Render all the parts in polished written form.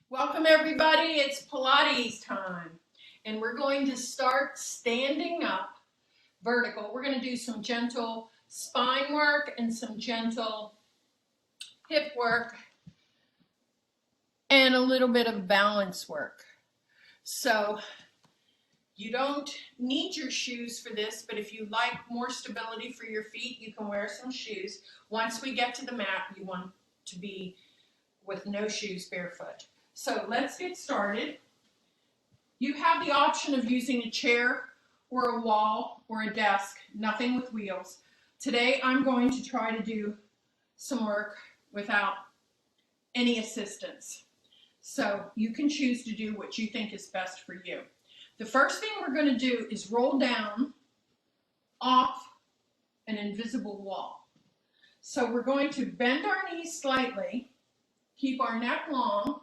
Welcome everybody, it's Pilates time. And we're going to start standing up vertical. We're going to do some gentle spine work and some gentle hip work and a little bit of balance work. So you don't need your shoes for this, but if you like more stability for your feet, you can wear some shoes. Once we get to the mat, you want to be with no shoes, barefoot. So let's get started. You have the option of using a chair or a wall or a desk, nothing with wheels. Today I'm going to try to do some work without any assistance. So you can choose to do what you think is best for you. The first thing we're going to do is roll down off an invisible wall. So we're going to bend our knees slightly, keep our neck long,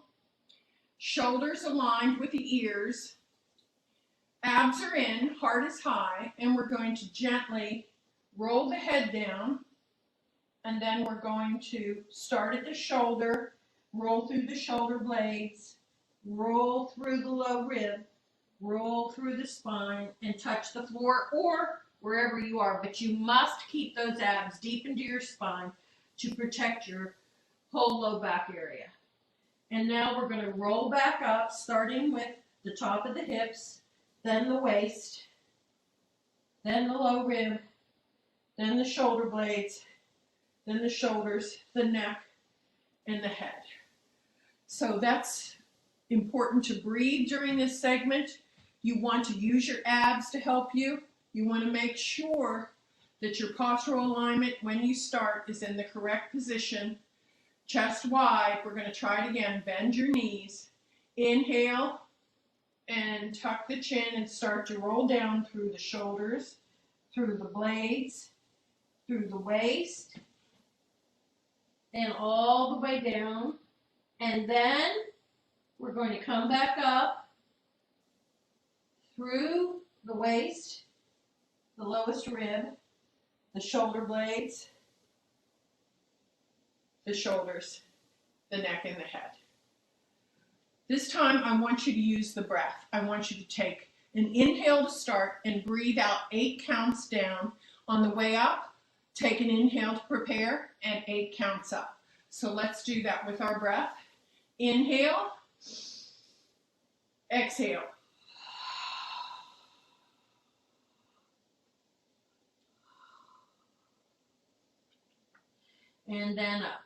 shoulders aligned with the ears, abs are in, heart is high, and we're going to gently roll the head down, and then we're going to start at the shoulder, roll through the shoulder blades, roll through the low rib, roll through the spine, and touch the floor or wherever you are, but you must keep those abs deep into your spine to protect your whole low back area. And now we're going to roll back up, starting with the top of the hips, then the waist, then the low rib, then the shoulder blades, then the shoulders, the neck, and the head. So that's important to breathe during this segment. You want to use your abs to help you. You want to make sure that your postural alignment when you start is in the correct position. Chest wide, we're going to try it again. Bend your knees. Inhale and tuck the chin and start to roll down through the shoulders, through the blades, through the waist, and all the way down. And then we're going to come back up through the waist, the lowest rib, the shoulder blades, the shoulders, the neck, and the head. This time I want you to use the breath. I want you to take an inhale to start and breathe out 8 counts down. On the way up, take an inhale to prepare and 8 counts up. So let's do that with our breath. Inhale, exhale. And then up.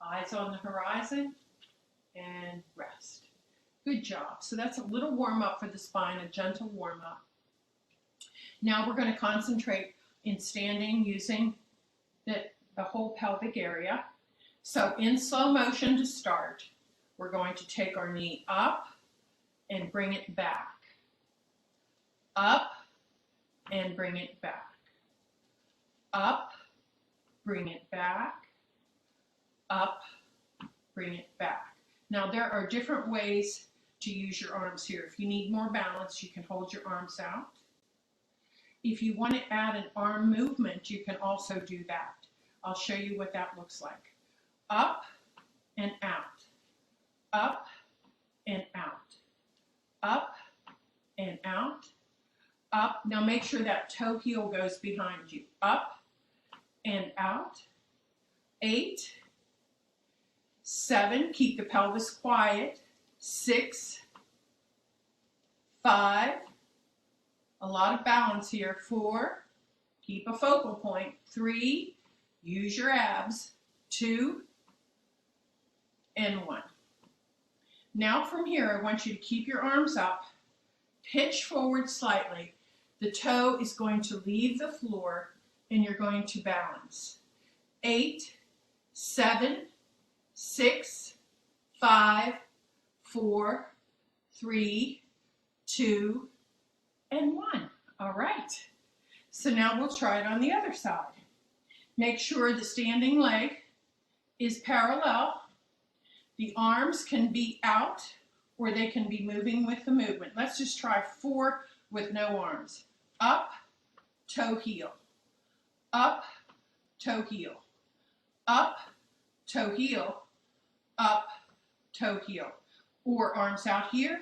Eyes on the horizon and rest. Good job. So that's a little warm up for the spine, a gentle warm up. Now we're going to concentrate in standing using the whole pelvic area. So in slow motion to start, we're going to take our knee up and bring it back. Up and bring it back. Up, bring it back. Up, bring it back. Now there are different ways to use your arms here. If you need more balance, you can hold your arms out. If you want to add an arm movement, you can also do that. I'll show you what that looks like. Up and out. Up and out. Up and out. Up. Now make sure that toe heel goes behind you. Up and out. 8, 7, keep the pelvis quiet. 6, 5, a lot of balance here. 4, keep a focal point. 3, use your abs. 2, and 1. Now from here, I want you to keep your arms up, pitch forward slightly. The toe is going to leave the floor and you're going to balance. 8, 7, 6, 5, 4, 3, 2, and 1. All right. So now we'll try it on the other side. Make sure the standing leg is parallel. The arms can be out or they can be moving with the movement. Let's just try 4 with no arms. Up, toe, heel. Up, toe, heel. Up, toe, heel. Up, toe, heel. Or arms out here,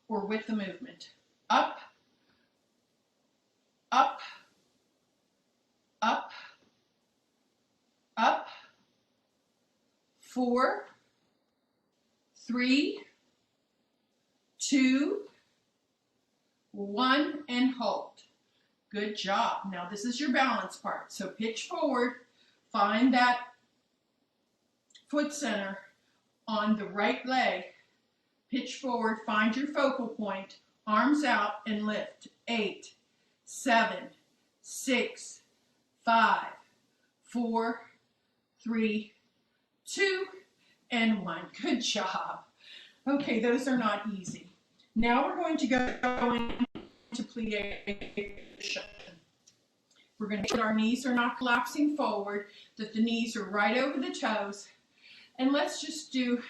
or with the movement. Up, up, up, up. 4, 3, 2, 1, and hold. Good job. Now this is your balance part. So pitch forward, find that foot center on the right leg. Pitch forward, find your focal point, arms out, and lift. 8, 7, 6, 5, 4, 3, 2, and 1. Good job. Okay, those are not easy. Now we're going to go into plie. We're going to make sure our knees are not collapsing forward, that the knees are right over the toes. And let's just do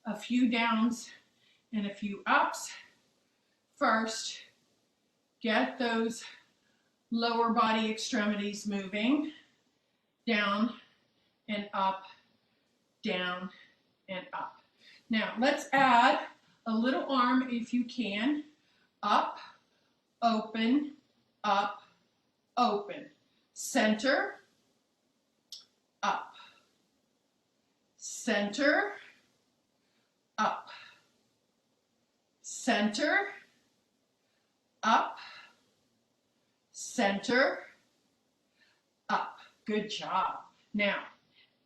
a few downs and a few ups. First, get those lower body extremities moving. Down and up, down and up. Now let's add a little arm if you can. Up, open, up, open. Center, up. Center, up. Center, up. Center, up. Good job. Now,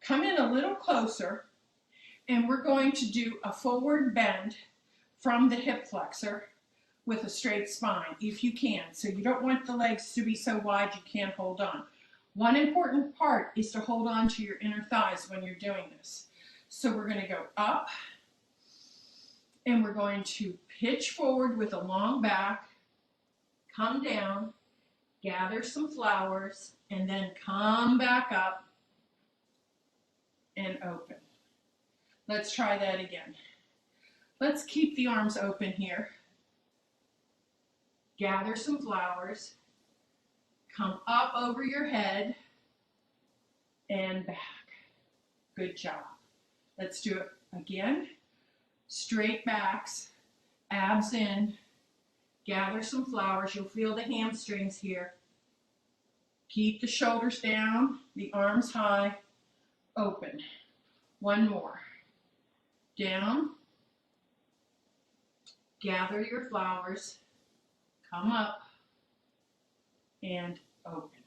come in a little closer, and we're going to do a forward bend from the hip flexor with a straight spine, if you can. So you don't want the legs to be so wide you can't hold on. One important part is to hold on to your inner thighs when you're doing this. So we're going to go up, and we're going to pitch forward with a long back, come down, gather some flowers, and then come back up and open. Let's try that again. Let's keep the arms open here. Gather some flowers, come up over your head, and back. Good job. Let's do it again. Straight backs, abs in, gather some flowers. You'll feel the hamstrings here. Keep the shoulders down, the arms high, open. One more. Down, gather your flowers, come up, and open.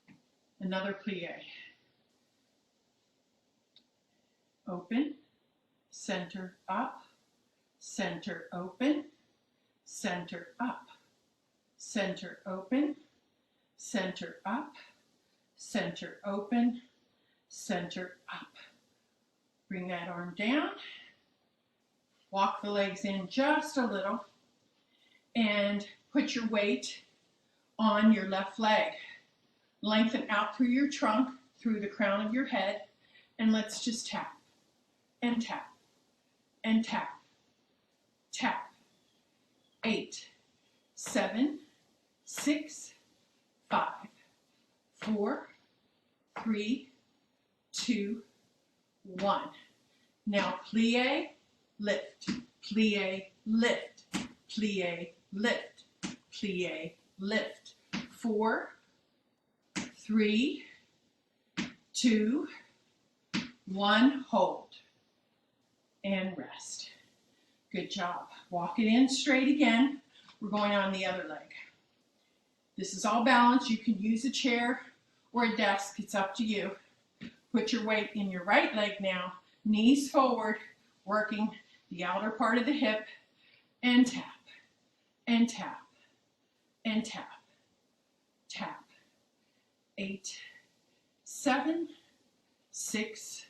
Good. Another plie. Open, center up, center open, center up, center open, center up, center open, center up. Bring that arm down, walk the legs in just a little, and put your weight on your left leg. Lengthen out through your trunk, through the crown of your head, and let's just tap, and tap, and tap, tap. 8, 7, 6, 5, 4, 3, 2, 1. Now plie, lift, plie, lift, plie, lift, plie, lift. 4, 3, 2, 1, hold, and rest. Good job. Walk it in straight again. We're going on the other leg. This is all balance. You can use a chair or a desk. It's up to you. Put your weight in your right leg now. Knees forward, working the outer part of the hip, and tap, and tap, and tap, tap. 8, 7, 6,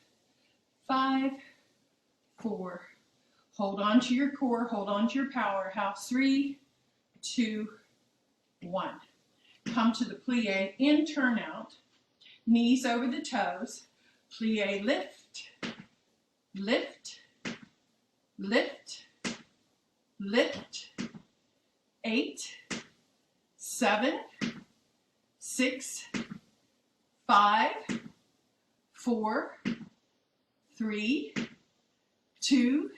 5, 4. Hold on to your core, hold on to your powerhouse. 3, 2, 1. Come to the plie, in, turn out. Knees over the toes. Plie, lift, lift, lift, lift, 8, 7, 6, 5, 4, 3, 2,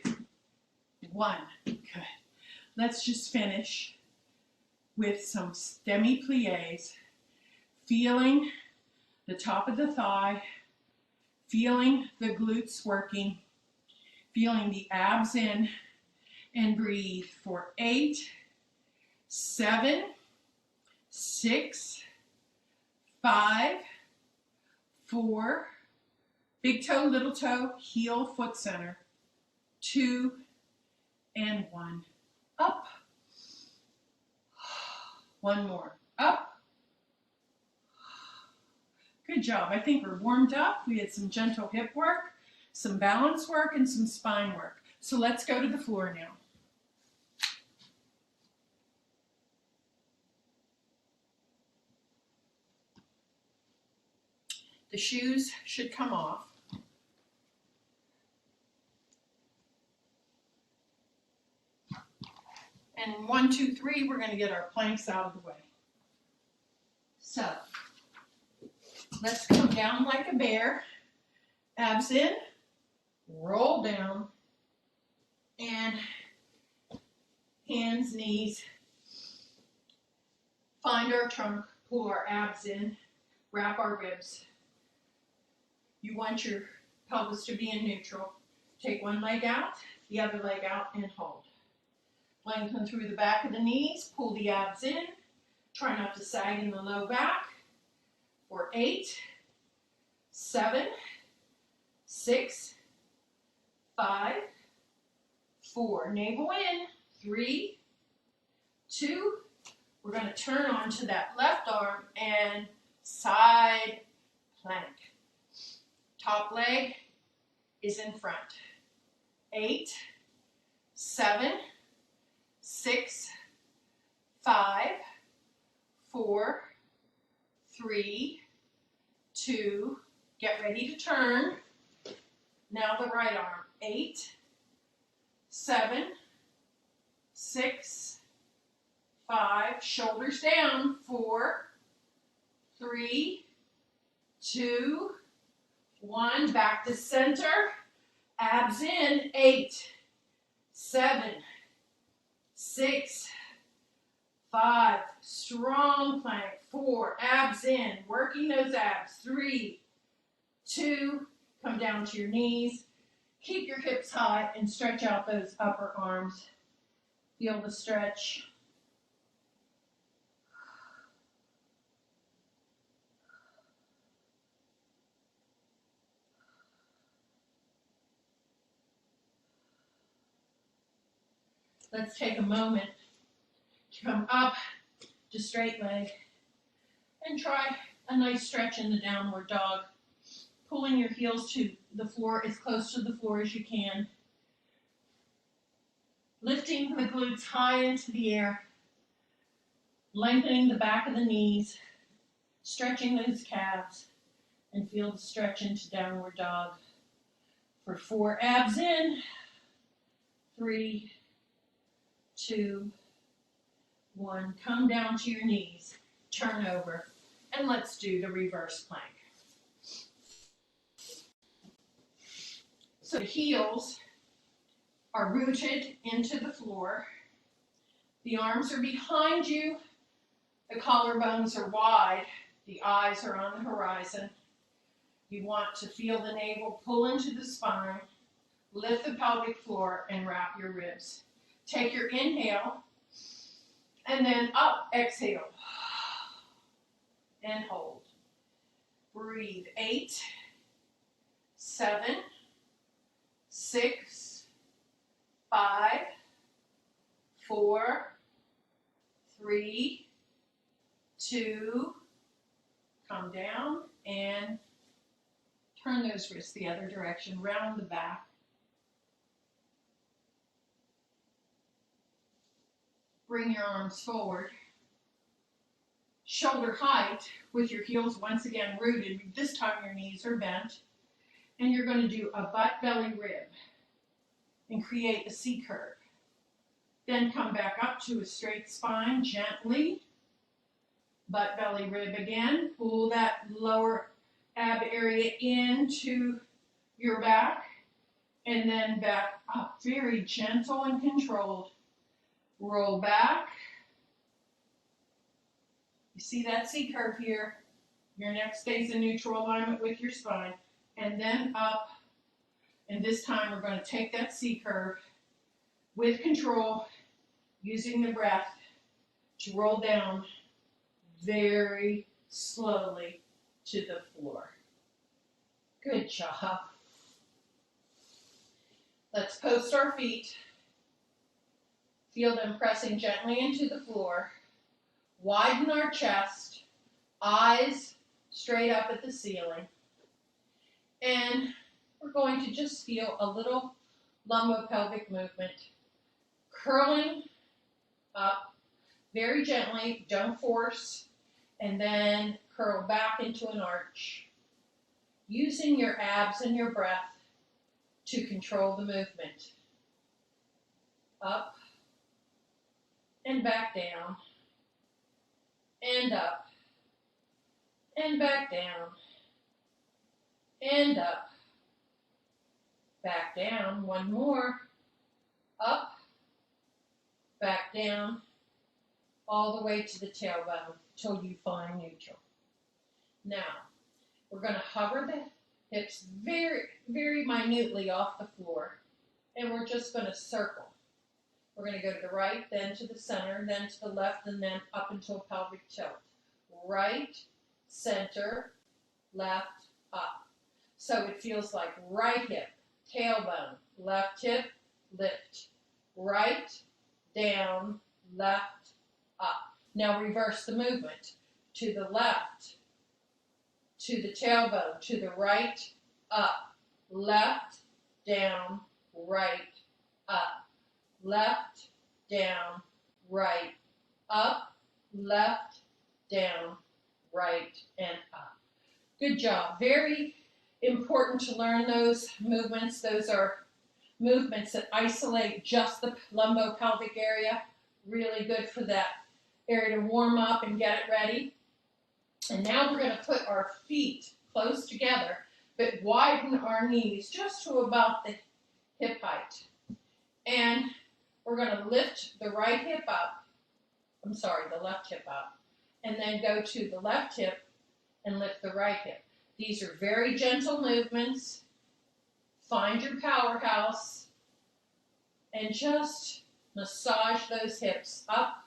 1. Good. Let's just finish with some demi-plies, feeling the top of the thigh, feeling the glutes working, feeling the abs in, and breathe for 8, 7, 6, 5, 4, big toe, little toe, heel, foot center, 2, and 1. Up. One more. Up. Good job. I think we're warmed up. We had some gentle hip work, some balance work, and some spine work. So let's go to the floor now. The shoes should come off. And 1, 2, 3, we're going to get our planks out of the way. So, let's come down like a bear. Abs in, roll down, and hands, knees. Find our trunk, pull our abs in, wrap our ribs. You want your pelvis to be in neutral. Take one leg out, the other leg out, and hold. Lengthen through the back of the knees, pull the abs in. Try not to sag in the low back. For 8, 7, 6, 5, 4. Navel in. 3, 2. We're going to turn onto that left arm and side plank. Top leg is in front. 8, 7, 6, 5, 4, 3, 2, get ready to turn. Now the right arm. 8, 7, 6, 5, shoulders down. 4, 3, 2, 1, back to center. Abs in. 8, 7, 6, 5, strong plank. 4, abs in, working those abs. 3, 2, come down to your knees. Keep your hips high and stretch out those upper arms. Feel the stretch. Let's take a moment to come up to straight leg and try a nice stretch in the downward dog. Pulling your heels to the floor, as close to the floor as you can. Lifting the glutes high into the air. Lengthening the back of the knees. Stretching those calves. And feel the stretch into downward dog. For 4, abs in. 3, 2, 1. Come down to your knees. Turn over. And let's do the reverse plank. So the heels are rooted into the floor. The arms are behind you. The collarbones are wide. The eyes are on the horizon. You want to feel the navel pull into the spine. Lift the pelvic floor and wrap your ribs. Take your inhale and then up, exhale. And hold. Breathe. 8, 7, 6, 5, 4, 3, 2, come down and turn those wrists the other direction, round the back. Bring your arms forward. Shoulder height with your heels once again rooted. This time your knees are bent. And you're going to do a butt belly rib. and create a C curve. Then come back up to a straight spine gently. Butt, belly, rib again. Pull that lower ab area into your back. And then back up. Very gentle and controlled. Roll back. You see that C curve here. Your neck stays in neutral alignment with your spine. And then up. And this time we're going to take that C curve with control, using the breath to roll down very slowly to the floor. Good job. Let's post our feet. Feel them pressing gently into the floor. Widen our chest, eyes straight up at the ceiling. And we're going to just feel a little lumbopelvic movement. Curling up very gently, don't force, and then curl back into an arch. Using your abs and your breath to control the movement. Up and back down, and up, and back down, and up, back down, one more, up, back down, all the way to the tailbone till you find neutral. Now, we're going to hover the hips very, very minutely off the floor, and we're just going to circle. We're going to go to the right, then to the center, then to the left, and then up into a pelvic tilt. Right, center, left, up. So it feels like right hip, tailbone, left hip, lift. Right, down, left, up. Now reverse the movement. To the left, to the tailbone, to the right, up. Left, down, right, up. Left, down, right, up. Left, down, right, and up. Good job. Very important to learn those movements. Those are movements that isolate just the lumbopelvic area. Really good for that area to warm up and get it ready. And now we're going to put our feet close together, but widen our knees just to about the hip height. And we're going to lift the right hip up. I'm sorry, the left hip up. And then go to the left hip and lift the right hip. These are very gentle movements. Find your powerhouse and just massage those hips up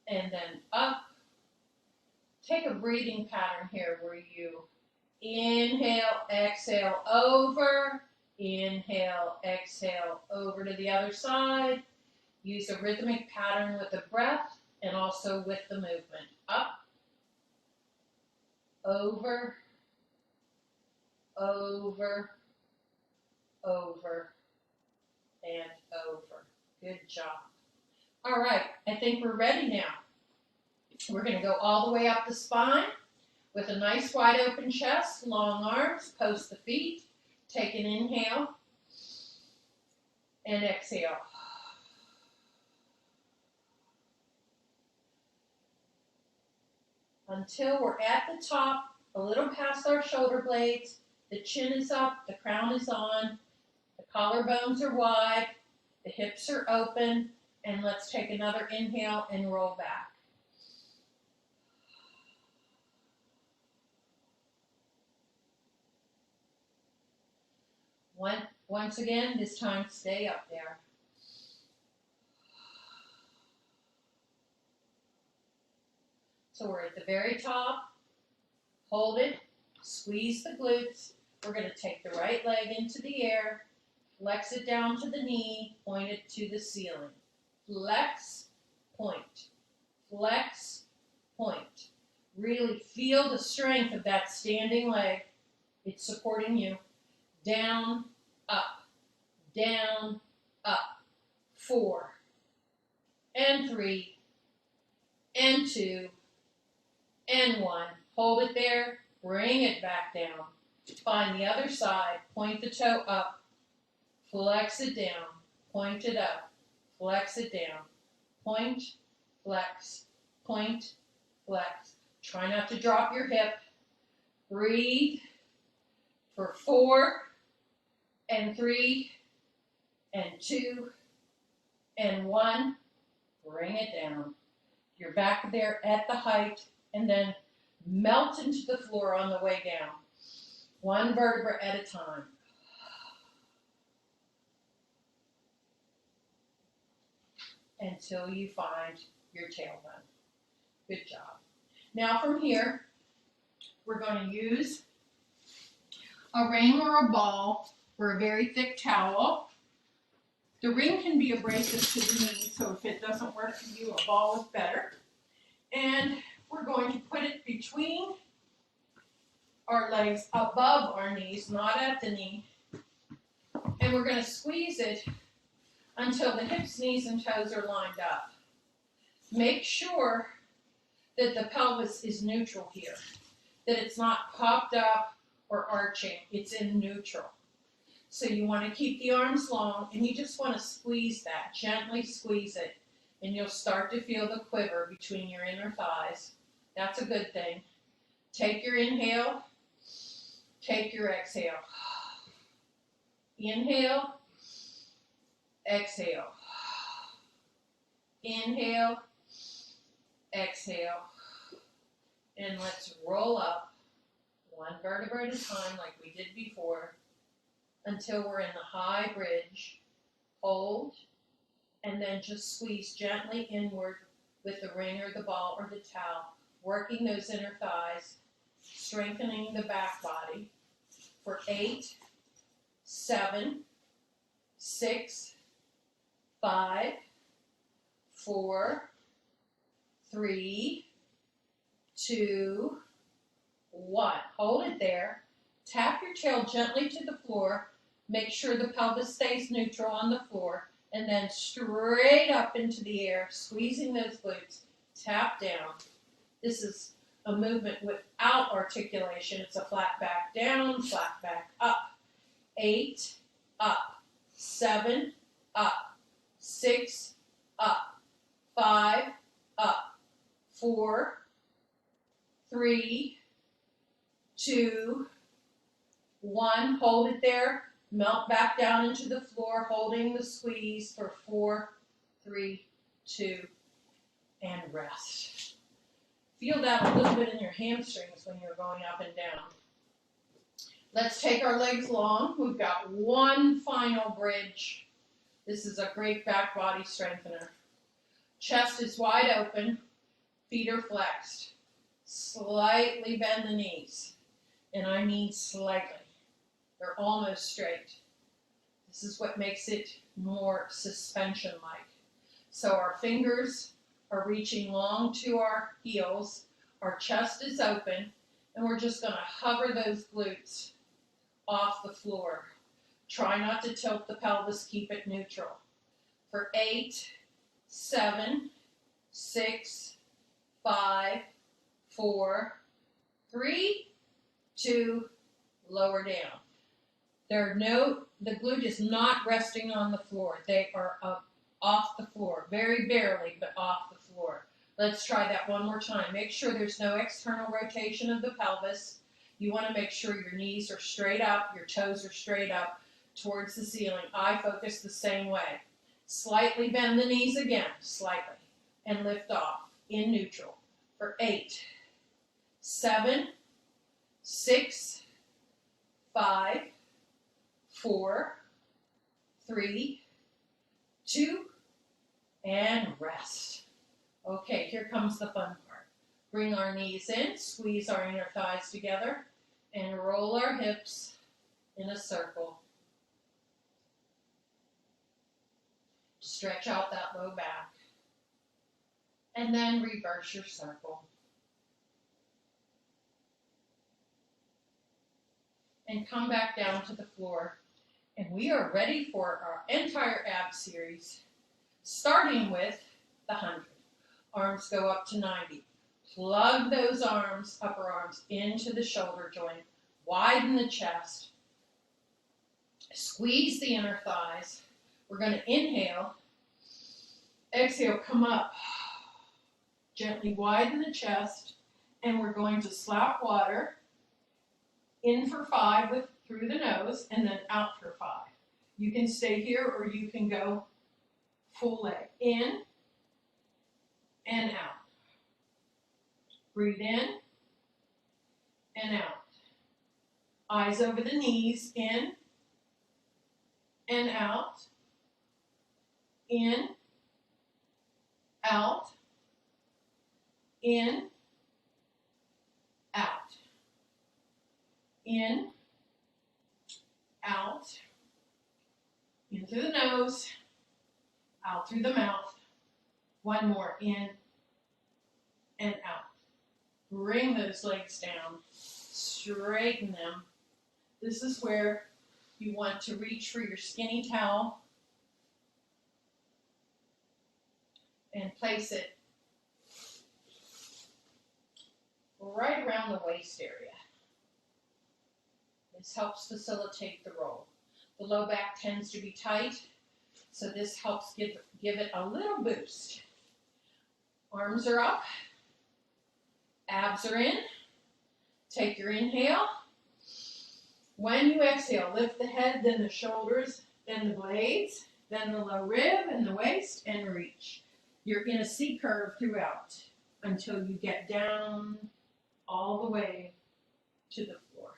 and then up. Take a breathing pattern here where you inhale, exhale, over, inhale, exhale, over to the other side. Use a rhythmic pattern with the breath and also with the movement. Up, over, over, over, and over. Good job. All right, I think we're ready now. We're going to go all the way up the spine with a nice wide open chest, long arms, post the feet, take an inhale, and exhale. Until we're at the top, a little past our shoulder blades, the chin is up, the crown is on, the collarbones are wide, the hips are open, and let's take another inhale and roll back. Once again, this time stay up there. So we're at the very top. Hold it. Squeeze the glutes. We're going to take the right leg into the air. Flex it down to the knee. Point it to the ceiling. Flex, point. Flex, point. Really feel the strength of that standing leg. It's supporting you. Down, up, down, up. 4, and 3, and 2, and 1. Hold it there. Bring it back down. Find the other side. Point the toe up. flex it down, point it up, flex it down, point, flex, point, flex. Try not to drop your hip. Breathe for 4 and 3 and 2 and 1. Bring it down. You're back there at the height, and then melt into the floor on the way down. One vertebra at a time. Until you find your tailbone. Good job. Now from here, we're going to use a ring or a ball or a very thick towel. The ring can be abrasive to the knee, so if it doesn't work for you, a ball is better. And we're going to put it between our legs, above our knees, not at the knee. And we're going to squeeze it until the hips, knees, and toes are lined up. Make sure that the pelvis is neutral here, that it's not popped up or arching. It's in neutral. So you want to keep the arms long, and you just want to squeeze that, gently squeeze it, and you'll start to feel the quiver between your inner thighs. That's a good thing. Take your inhale, take your exhale. Inhale, exhale. Inhale, exhale. And let's roll up one vertebra at a time like we did before until we're in the high bridge. Hold, and then just squeeze gently inward with the ring or the ball or the towel, working those inner thighs, strengthening the back body for 8, 7, 6, 5, 4, 3, 2, 1. Hold it there. Tap your tail gently to the floor. Make sure the pelvis stays neutral on the floor. And then straight up into the air, squeezing those glutes. Tap down. This is a movement without articulation. It's a flat back down, flat back up. 8, up. 7, up. 6, up. 5, up. 4, 3, 2, 1. Hold it there. Melt back down into the floor, holding the squeeze for 4, 3, 2, and rest. Feel that a little bit in your hamstrings when you're going up and down. Let's take our legs long. We've got one final bridge. This is a great back body strengthener. Chest is wide open. Feet are flexed. Slightly bend the knees. And I mean slightly. They're almost straight. This is what makes it more suspension-like. So our fingers are reaching long to our heels. Our chest is open. And we're just going to hover those glutes off the floor. Try not to tilt the pelvis. Keep it neutral. For 8, 7, 6, 5, 4, 3, 2, lower down. The glute is not resting on the floor. They are up off the floor, very barely, but off the floor. Let's try that one more time. Make sure there's no external rotation of the pelvis. You want to make sure your knees are straight up, your toes are straight up towards the ceiling. I focus the same way. Slightly bend the knees again, slightly, and lift off in neutral for 8, 7, 6, 5, 4, 3, 2, and rest. Okay, here comes the fun part. Bring our knees in, squeeze our inner thighs together, and roll our hips in a circle. Stretch out that low back. And then reverse your circle. And come back down to the floor. And we are ready for our entire ab series, starting with the 100. Arms go up to 90. Plug those arms, upper arms, into the shoulder joint. Widen the chest. Squeeze the inner thighs. We're going to inhale. Exhale, come up. Gently widen the chest. And we're going to slap water in for 5 through the nose and then out for 5. You can stay here or you can go full leg. In and out. Breathe in and out. Eyes over the knees. In and out. In, out, in, out. In, out, in through the nose, out through the mouth. One more, in and out. Bring those legs down, straighten them. This is where you want to reach for your skinny towel and place it right around the waist area. This helps facilitate the roll. The low back tends to be tight, so this helps give it a little boost. Arms are up, abs are in. Take your inhale. When you exhale, lift the head, then the shoulders, then the blades, then the low rib and the waist, and reach. You're in a C curve throughout until you get down all the way to the floor.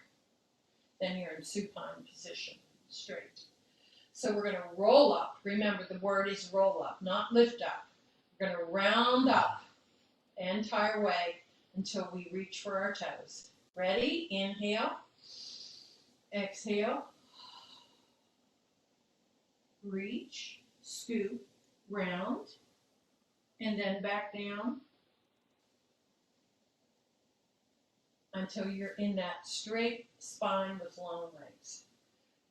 Then you're in supine position, straight. So we're going to roll up. Remember, the word is roll up, not lift up. We're going to round up the entire way until we reach for our toes. Ready? Inhale. Exhale. Reach, scoop, round, and then back down until you're in that straight spine with long legs.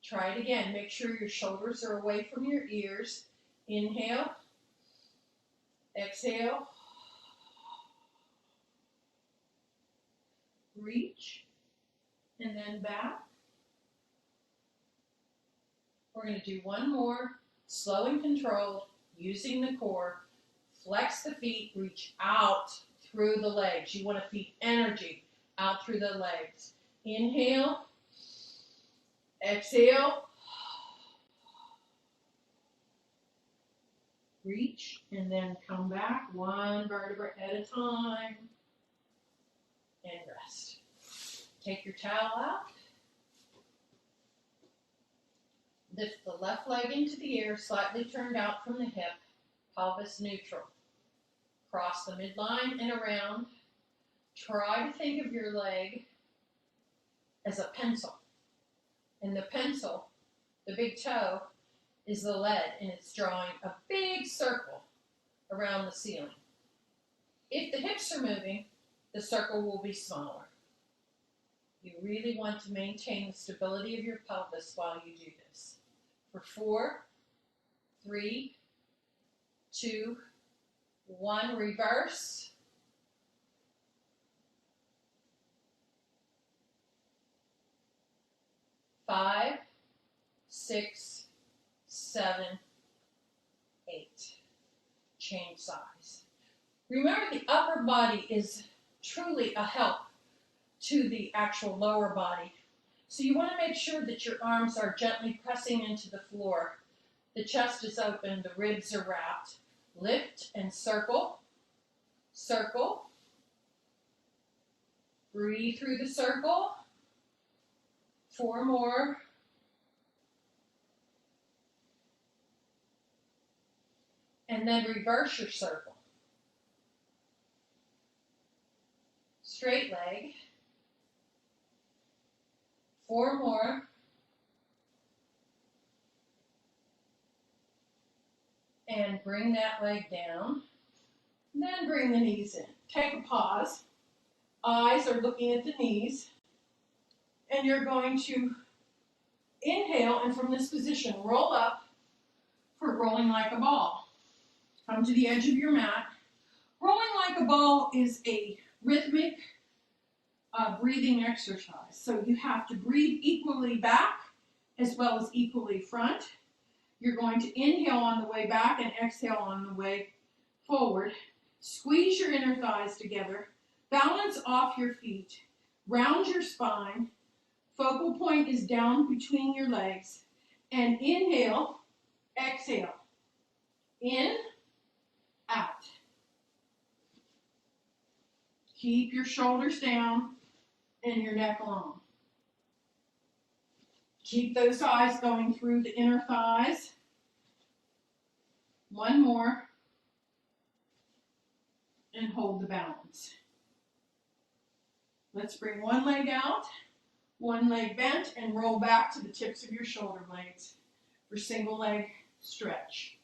Try it again. Make sure your shoulders are away from your ears. Inhale. Exhale. Reach. And then back. We're going to do one more. Slow and controlled. Using the core. Flex the feet. Reach out through the legs. You want to feed energy out through the legs. Inhale. Exhale. Reach and then come back one vertebra at a time and rest. Take your towel out. Lift the left leg into the air, slightly turned out from the hip, pelvis neutral. Cross the midline and around. Try to think of your leg as a pencil. And the pencil, the big toe, is the lead, and it's drawing a big circle around the ceiling. If the hips are moving, the circle will be smaller. You really want to maintain the stability of your pelvis while you do this. For 4, 3, 2, 1, reverse. Five, 6, 7, 8. Change size. Remember, the upper body is truly a help to the actual lower body. So you want to make sure that your arms are gently pressing into the floor. The chest is open, the ribs are wrapped. Lift and circle. Circle. Breathe through the circle. 4 more. And then reverse your circle. Straight leg. 4 more. And bring that leg down. And then bring the knees in. Take a pause. Eyes are looking at the knees. And you're going to inhale, and from this position, roll up for rolling like a ball. Come to the edge of your mat. Rolling like a ball is a rhythmic breathing exercise. So you have to breathe equally back as well as equally front. You're going to inhale on the way back and exhale on the way forward. Squeeze your inner thighs together. Balance off your feet. Round your spine. Focal point is down between your legs. And inhale, exhale. In, out. Keep your shoulders down and your neck long. Keep those eyes going through the inner thighs. One more. And hold the balance. Let's bring one leg out, one leg bent, and roll back to the tips of your shoulder blades for single leg stretch.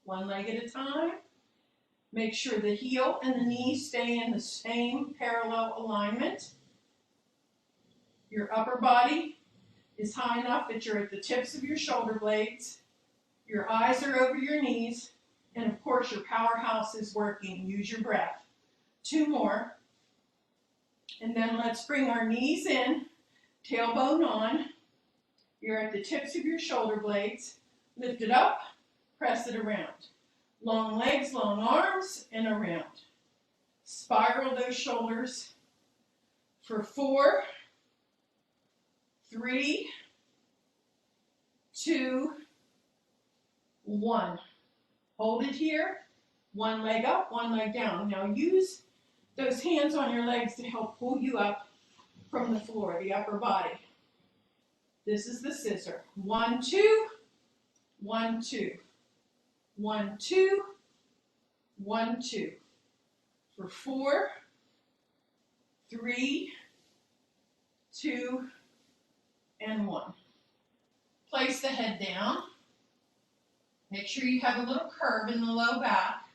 One leg at a time. Make sure the heel and the knee stay in the same parallel alignment. Your upper body is high enough that you're at the tips of your shoulder blades. Your eyes are over your knees. And of course, your powerhouse is working. Use your breath. Two more. And then let's bring our knees in, tailbone on. You're at the tips of your shoulder blades. Lift it up, press it around. Long legs, long arms, and around. Spiral those shoulders for 4, 3, 2, 1. Hold it here. One leg up, one leg down. Now use those hands on your legs to help pull you up from the floor, the upper body. This is the scissor. 1, 2, 1, 2. 1, 2, 1, 2. For 4, 3, 2, and 1. Place the head down. Make sure you have a little curve in the low back.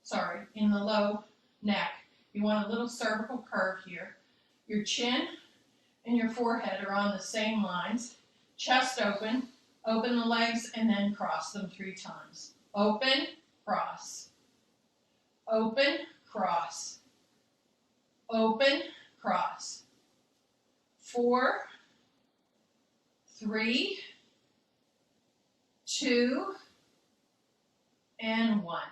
Sorry, in the low neck. You want a little cervical curve here. Your chin and your forehead are on the same lines. Chest open. Open the legs and then cross them 3 times. Open, cross. Open, cross. Open, cross. 4, 3, 2, and 1.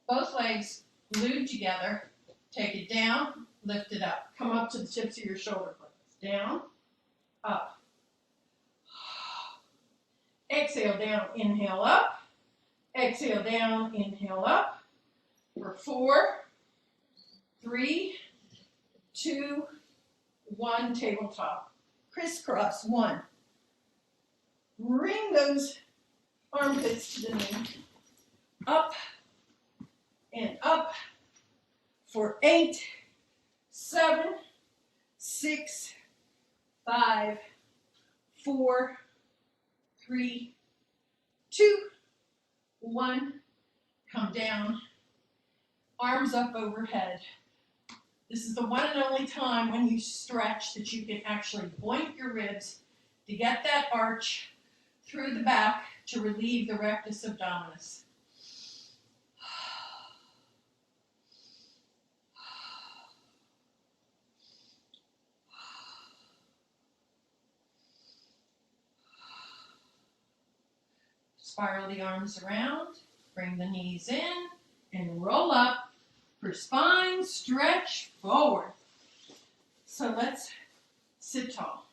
Both legs glued together. Take it down, lift it up. Come up to the tips of your shoulder blades. Down, up. Exhale down, inhale up. Exhale down, inhale up. For 4, 3, 2, 1, tabletop. Crisscross, 1. Bring those armpits to the knee. Up and up for 8, 7, 6, 5, 4, 3, 2, 1. Come down. Arms up overhead. This is the one and only time when you stretch that you can actually point your ribs to get that arch through the back to relieve the rectus abdominis. Spiral the arms around, bring the knees in, and roll up for spine stretch forward. So let's sit tall.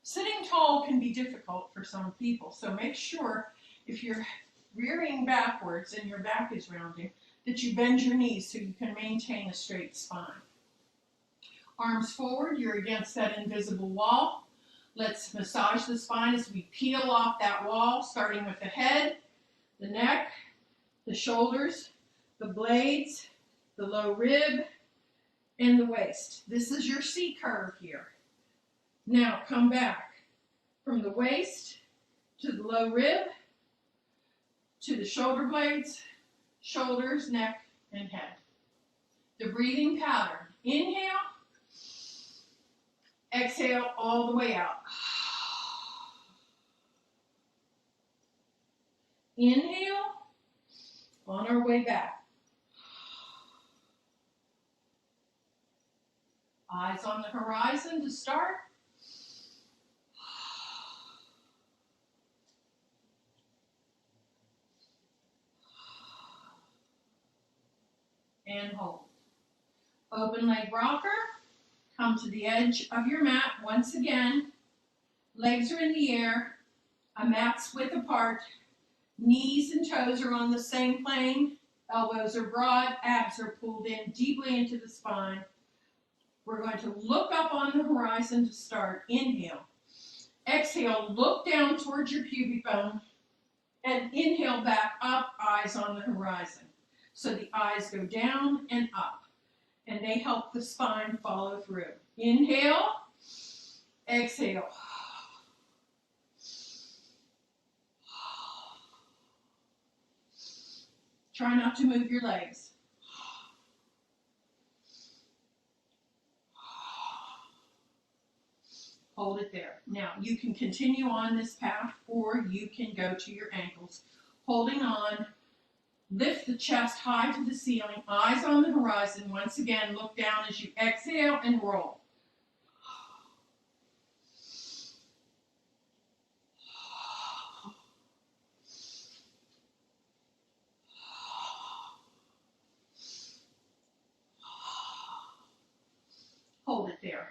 Sitting tall can be difficult for some people, so make sure if you're rearing backwards and your back is rounding, that you bend your knees so you can maintain a straight spine. Arms forward, you're against that invisible wall. Let's massage the spine as we peel off that wall, starting with the head, the neck, the shoulders, the blades, the low rib, and the waist. This is your C curve here. Now come back from the waist to the low rib, to the shoulder blades, shoulders, neck, and head. The breathing pattern. Inhale, exhale all the way out. Inhale, on our way back. Eyes on the horizon to start. And hold. Open leg rocker. Come to the edge of your mat once again. Legs are in the air. A mat's width apart. Knees and toes are on the same plane. Elbows are broad. Abs are pulled in deeply into the spine. We're going to look up on the horizon to start. Inhale. Exhale, look down towards your pubic bone. And inhale back up, eyes on the horizon. So the eyes go down and up. And they help the spine follow through. Inhale. Exhale. Try not to move your legs. Hold it there. Now, you can continue on this path or you can go to your ankles. Holding on, lift the chest high to the ceiling, eyes on the horizon. Once again, look down as you exhale and roll. Hold it there.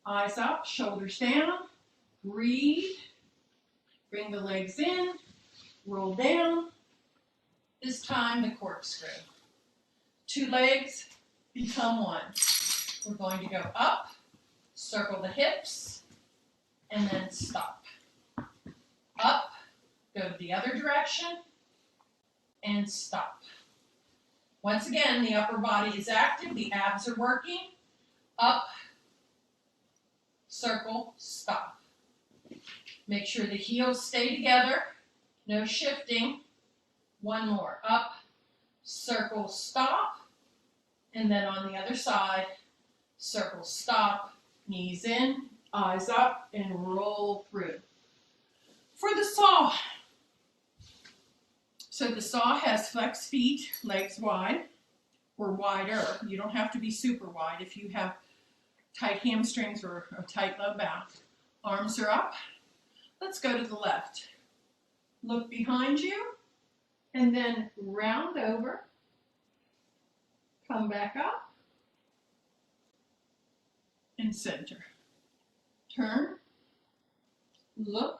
Eyes up, shoulders down. Breathe. Bring the legs in. Roll down. This time the corkscrew. Two legs become one. We're going to go up, circle the hips, and then stop. Up, go the other direction, and stop. Once again, the upper body is active, the abs are working. Up, circle, stop. Make sure the heels stay together, no shifting. One more. Up, circle, stop. And then on the other side, circle, stop, knees in, eyes up, and roll through. For the saw. So the saw has flex feet, legs wide, or wider. You don't have to be super wide if you have tight hamstrings or a tight low back. Arms are up. Let's go to the left. Look behind you. And then round over, come back up, and center. Turn, look,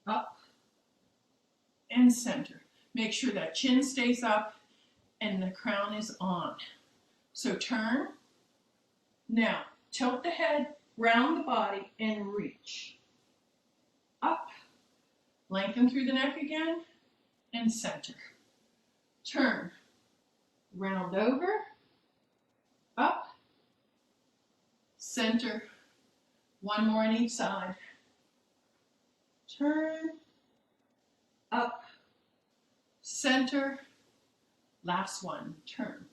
up, and center. Make sure that chin stays up and the crown is on. So turn. Now, tilt the head, round the body, and reach. Up. Lengthen through the neck again, and center. Turn, round over, up, center. One more on each side. Turn, up, center. Last one, turn.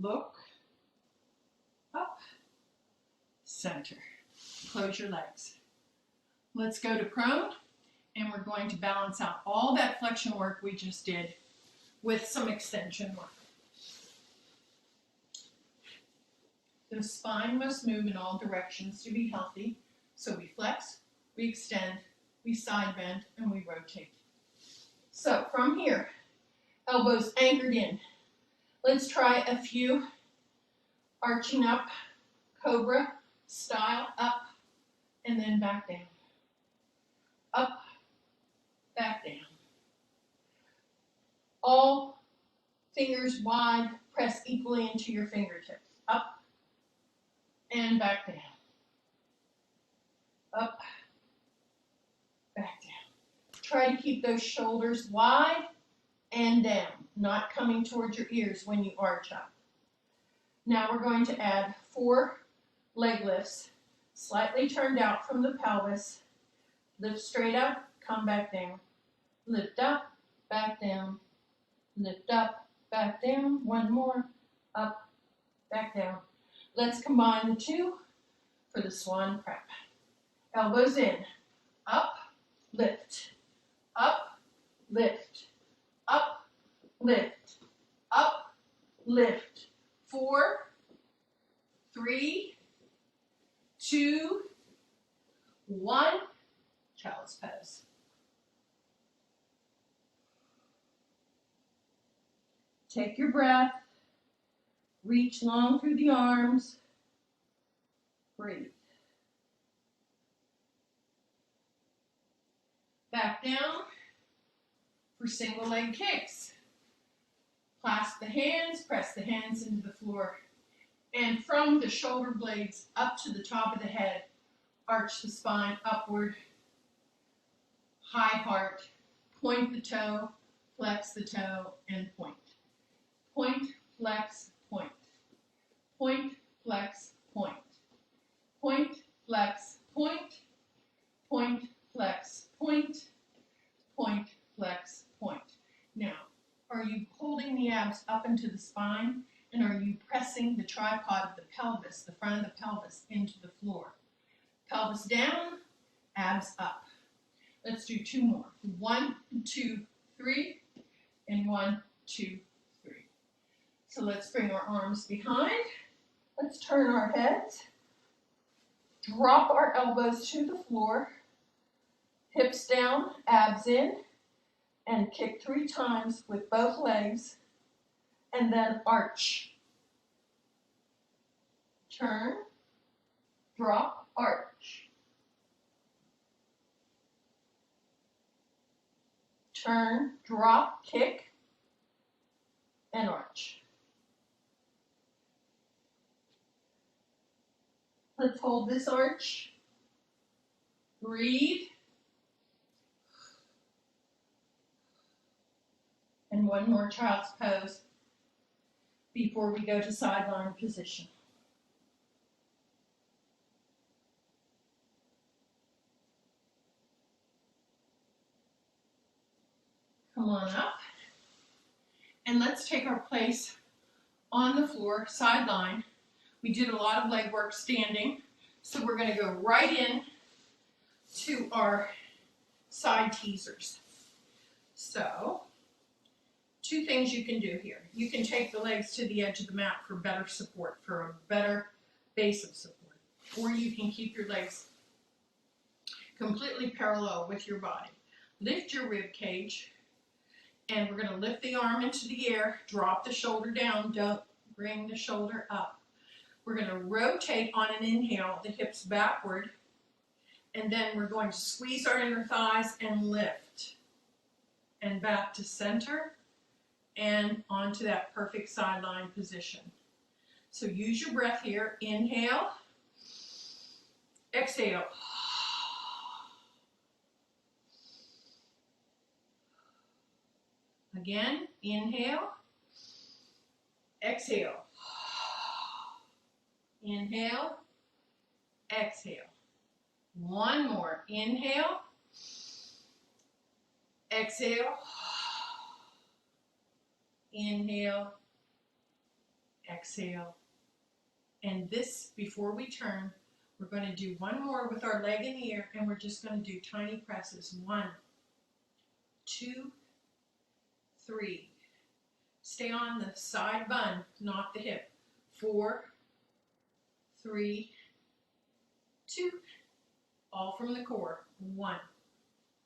Look, up, center. Close your legs. Let's go to prone, and we're going to balance out all that flexion work we just did with some extension work. The spine must move in all directions to be healthy. So we flex, we extend, we side bend, and we rotate. So from here, elbows anchored in. Let's try a few arching up, cobra style, up, and then back down. Up, back down. All fingers wide, press equally into your fingertips. Up and back down. Up, back down. Try to keep those shoulders wide and down, not coming towards your ears when you arch up. Now we're going to add 4 leg lifts, slightly turned out from the pelvis. Lift straight up, come back down. Lift up, back down. Lift up, back down. One more. Up, back down. Let's combine the two for the swan prep. Elbows in. Up, lift. Up, lift. Up, lift. Up, lift. 4, 3, 2, 1. Child's pose. Take your breath. Reach long through the arms. Breathe. Back down for single leg kicks. Clasp the hands, press the hands into the floor. And from the shoulder blades up to the top of the head, arch the spine upward. High heart. Point the toe, flex the toe, and point. Point, flex, point. Point, flex, point. Point, flex, point. Point, flex, point. Point, flex, point. Now, are you holding the abs up into the spine? And are you pressing the tripod of the pelvis, the front of the pelvis, into the floor? Pelvis down, abs up. Let's do 2 more. 1, 2, 3, and 1, 2, 3. So let's bring our arms behind. Let's turn our heads. Drop our elbows to the floor. Hips down, abs in, and kick 3 times with both legs, and then arch. Turn, drop, arch. Turn, drop, kick, and arch. Let's hold this arch. Breathe. And 1 more child's pose before we go to sideline position. Come on up. And let's take our place on the floor, sideline. We did a lot of leg work standing, so we're going to go right in to our side teasers. So, 2 things you can do here. You can take the legs to the edge of the mat for better support, for a better base of support. Or you can keep your legs completely parallel with your body. Lift your rib cage, and we're going to lift the arm into the air, drop the shoulder down, don't bring the shoulder up. We're going to rotate on an inhale, the hips backward, and then we're going to squeeze our inner thighs and lift. And back to center, and onto that perfect sideline position. So use your breath here. Inhale, exhale. Again, inhale, exhale. Inhale, exhale. 1 more. Inhale, exhale. Inhale, exhale. And this, before we turn, we're going to do 1 more with our leg in the air, and we're just going to do tiny presses. 1, 2, 3. Stay on the side bun, not the hip. 4, 3, 2. All from the core. 1.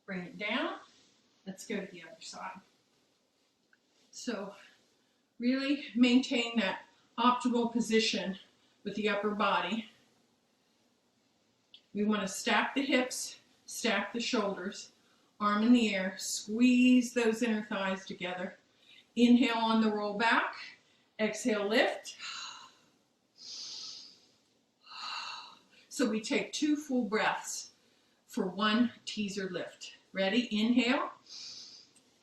Bring it down. Let's go to the other side. So really maintain that optimal position with the upper body. We want to stack the hips, stack the shoulders, arm in the air, squeeze those inner thighs together. Inhale on the roll back, exhale, lift. So we take 2 full breaths for 1 teaser lift. Ready? Inhale,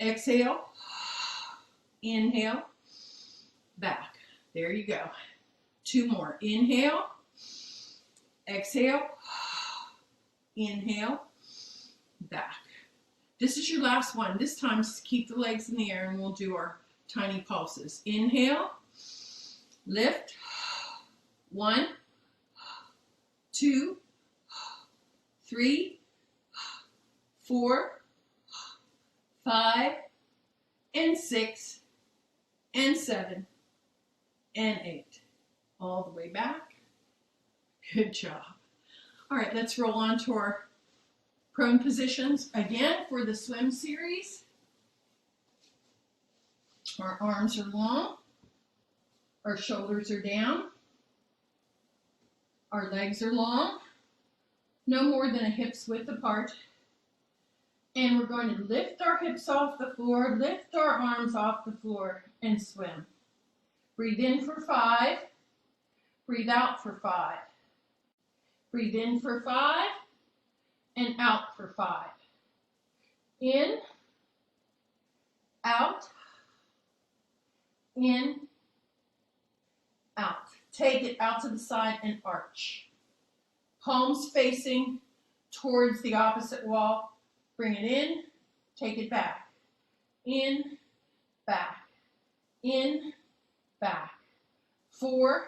exhale, inhale, back. There you go. 2 more. Inhale, exhale, inhale, back. This is your last one. This time, just keep the legs in the air and we'll do our tiny pulses. Inhale, lift, 1, 2, 3, 4, 5, and 6, and 7, and 8. All the way back. Good job. All right, let's roll on to our prone positions again for the swim series. Our arms are long, our shoulders are down, our legs are long, no more than a hip's width apart. And we're going to lift our hips off the floor, lift our arms off the floor, and swim. Breathe in for 5, breathe out for 5. Breathe in for 5, and out for 5. In, out, in, out. Take it out to the side and arch. Palms facing towards the opposite wall. Bring it in, take it back. In, back. In, back. 4,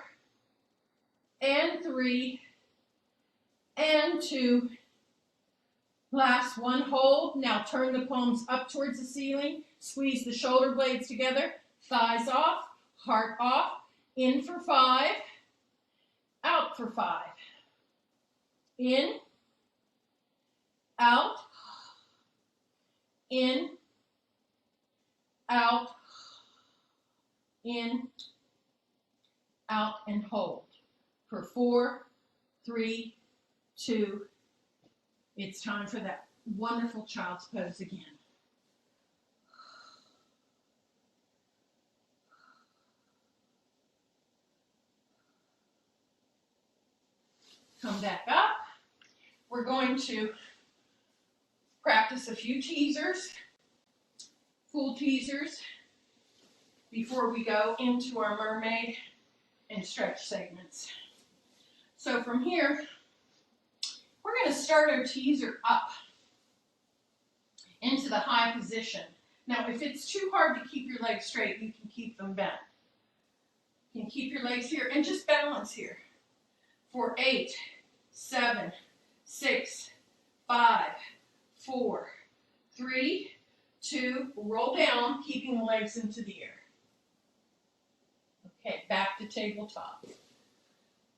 and 3, and 2. Last one, hold. Now turn the palms up towards the ceiling. Squeeze the shoulder blades together. Thighs off, heart off. In for 5, out for 5. In, out, in, out, in, out, and hold for 4, 3, 2. It's time for that wonderful child's pose again. Come back up. We're going to practice a few teasers, full teasers, before we go into our mermaid and stretch segments. So from here, we're going to start our teaser up into the high position. Now, if it's too hard to keep your legs straight, you can keep them bent. You can keep your legs here and just balance here. For 8, 7, 6, 5, 4, 3, 2, roll down, keeping the legs into the air. Okay, back to tabletop.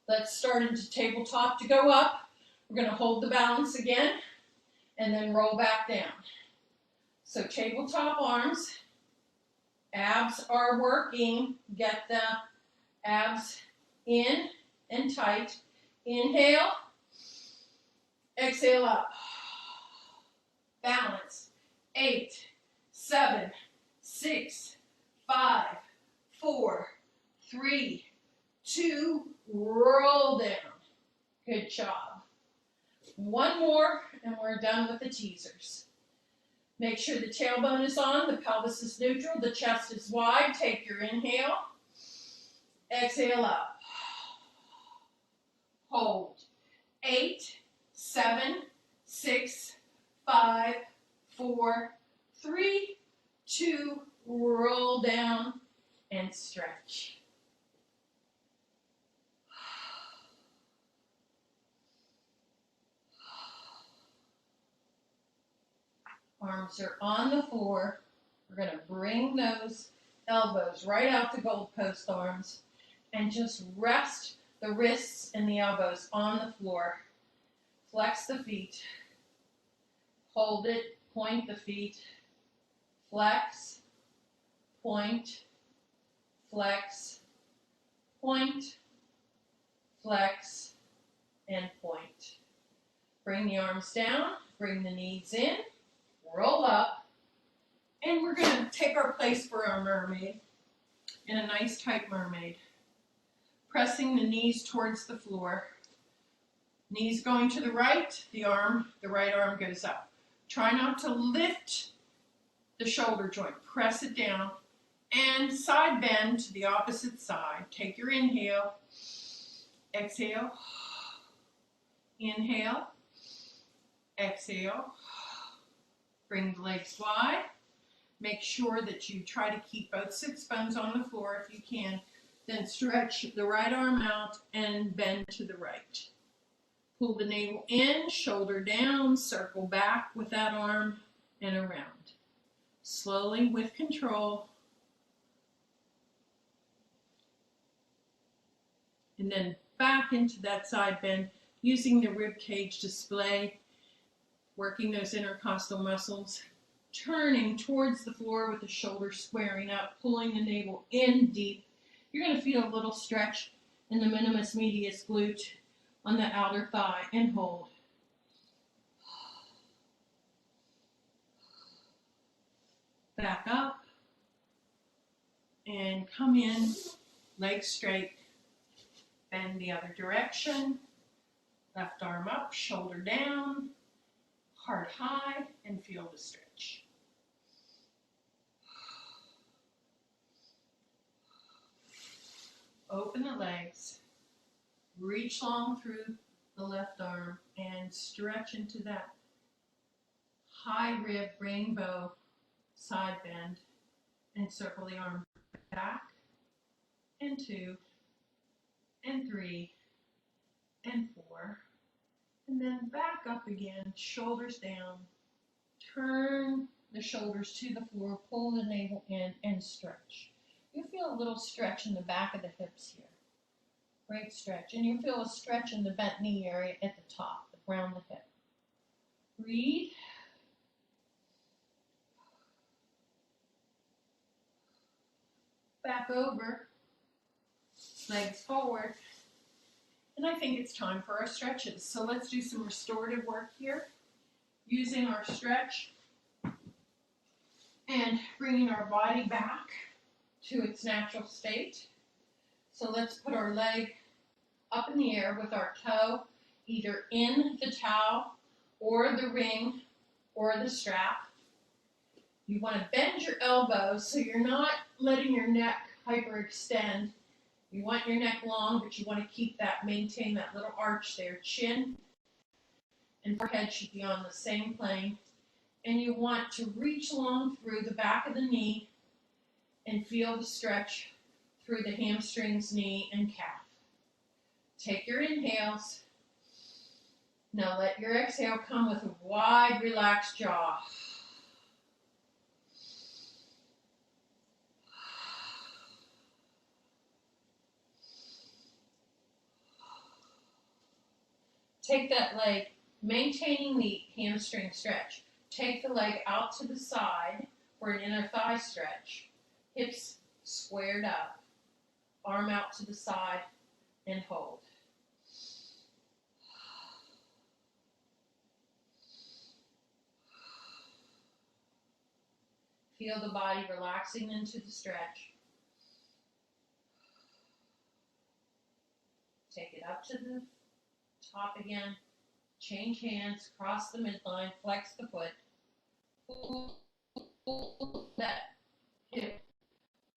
Let's start into tabletop to go up. We're going to hold the balance again, and then roll back down. So tabletop arms, abs are working. Get the abs in and tight. Inhale, exhale up. Balance. 8, 7, 6, 5, 4, 3, 2, roll down. Good job. One more, and we're done with the teasers. Make sure the tailbone is on, the pelvis is neutral, the chest is wide. Take your inhale. Exhale up. Hold. 8, 7, 6, 5, 4, 3, 2, roll down and stretch. Arms are on the floor. We're going to bring those elbows right out to goalpost arms and just rest the wrists and the elbows on the floor. Flex the feet. Hold it. Point the feet. Flex. Point. Flex. Point. Flex. And point. Bring the arms down. Bring the knees in. Roll up. And we're going to take our place for our mermaid in a nice tight mermaid. Pressing the knees towards the floor. Knees going to the right right arm goes up. Try not to lift the shoulder joint. Press it down and side bend to the opposite side. Take your inhale. Exhale. Inhale. Exhale. Bring the legs wide. Make sure that you try to keep both sits bones on the floor if you can. Then stretch the right arm out and bend to the right. Pull the navel in, shoulder down, circle back with that arm and around. Slowly with control. and then back into that side bend, using the rib cage to splay, working those intercostal muscles, turning towards the floor with the shoulders squaring up, pulling the navel in deep. You're going to feel a little stretch in the minimus medius glute on the outer thigh, and hold. Back up and come in, legs straight, bend the other direction, left arm up, shoulder down, heart high, and feel the stretch. Open the legs, reach long through the left arm, and stretch into that high rib rainbow side bend, and circle the arm back, and 2, and 3, and 4, and then back up again, shoulders down, turn the shoulders to the floor, pull the navel in, and stretch. You'll feel a little stretch in the back of the hips here. Great stretch. And you'll feel a stretch in the bent knee area at the top, around the hip. Breathe. Back over, legs forward. And I think it's time for our stretches. So let's do some restorative work here, using our stretch and bringing our body back to its natural state. So let's put our leg up in the air with our toe either in the towel or the ring or the strap. You want to bend your elbows so you're not letting your neck hyperextend. You want your neck long, but you want to keep that, maintain that little arch there. Chin and forehead should be on the same plane. And you want to reach long through the back of the knee and feel the stretch through the hamstrings, knee, and calf. Take your inhales. Now let your exhale come with a wide, relaxed jaw. Take that leg, maintaining the hamstring stretch. Take the leg out to the side for an inner thigh stretch. Hips squared up. Arm out to the side and hold. Feel the body relaxing into the stretch. Take it up to the top again. Change hands, cross the midline, flex the foot. Pull that hip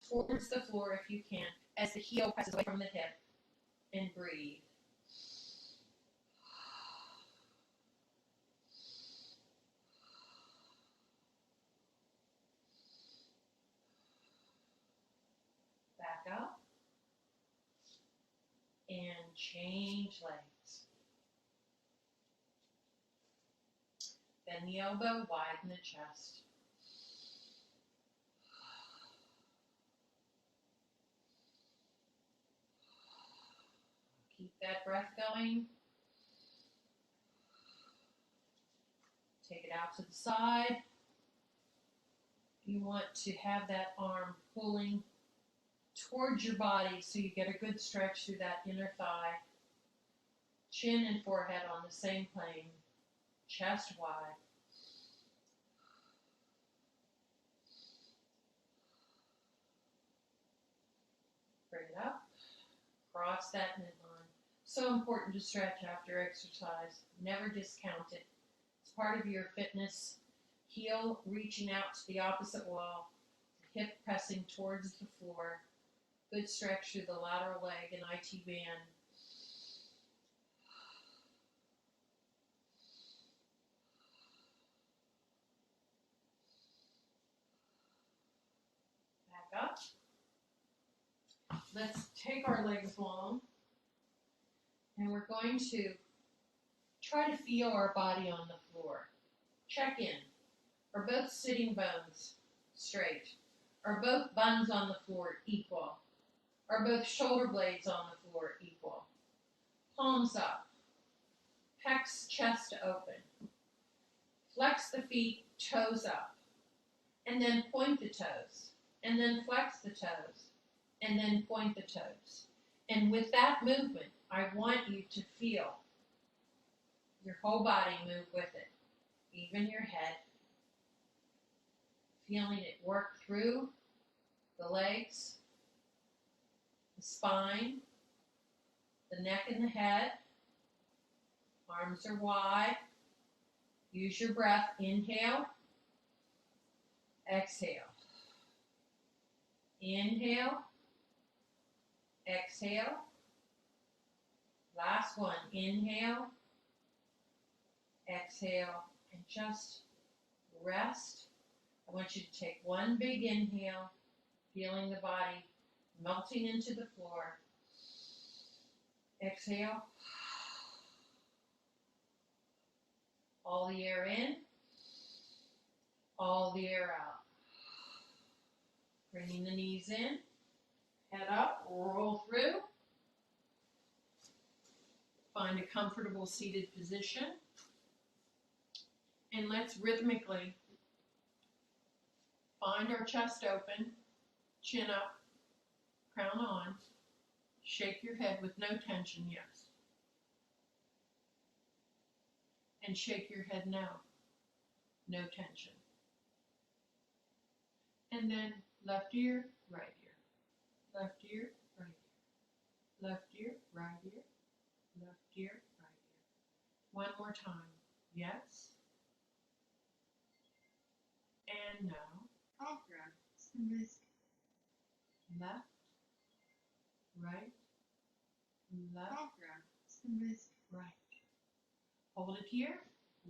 towards the floor if you can, as the heel presses away from the hip, and breathe. Back up and change legs. Bend the elbow, widen the chest. Keep that breath going. Take it out to the side. You want to have that arm pulling towards your body so you get a good stretch through that inner thigh. Chin and forehead on the same plane. Chest wide. Bring it up. Cross that midline. So important to stretch after exercise. Never discount it. It's part of your fitness. Heel reaching out to the opposite wall. Hip pressing towards the floor. Good stretch through the lateral leg and IT band. Back up. Let's take our legs long, and we're going to try to feel our body on the floor. Check in. Are both sitting bones straight? Are both buns on the floor equal? Are both shoulder blades on the floor equal? palms up, pecs chest open. Flex the feet, toes up, and then point the toes, and then flex the toes, and then point the toes. And with that movement, I want you to feel your whole body move with it, even your head, feeling it work through the legs, the spine, the neck and the head. Arms are wide. Use your breath. Inhale. Exhale. Inhale. Exhale. Last one. Inhale. Exhale. And just rest. I want you to take one big inhale, feeling the body melting into the floor. Exhale. All the air in, all the air out. Bringing the knees in, head up, roll through. Find a comfortable seated position. And let's rhythmically find our chest open, chin up, crown on. Shake your head with no tension, yes. And shake your head no. No tension. And then left ear, right ear. Left ear, right ear. Left ear, right ear. Left ear, right ear. One more time. Yes. And no. Left, right, left, right. Hold it here.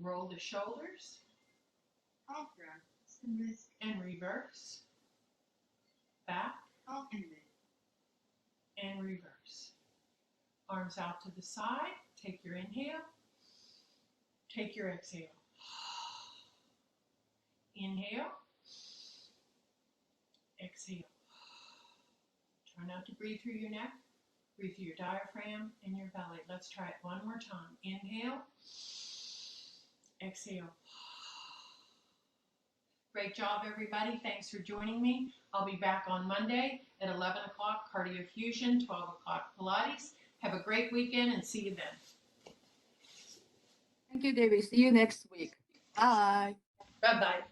Roll the shoulders. And reverse. Back. And reverse. Arms out to the side. Take your inhale. Take your exhale. Inhale. Exhale. Try not to breathe through your neck. Breathe through your diaphragm and your belly. Let's try it one more time. Inhale. Exhale. Great job, everybody. Thanks for joining me. I'll be back on Monday at 11 o'clock, Cardio Fusion, 12 o'clock Pilates. Have a great weekend and see you then. Thank you, Debbie. See you next week. Bye. Bye-bye.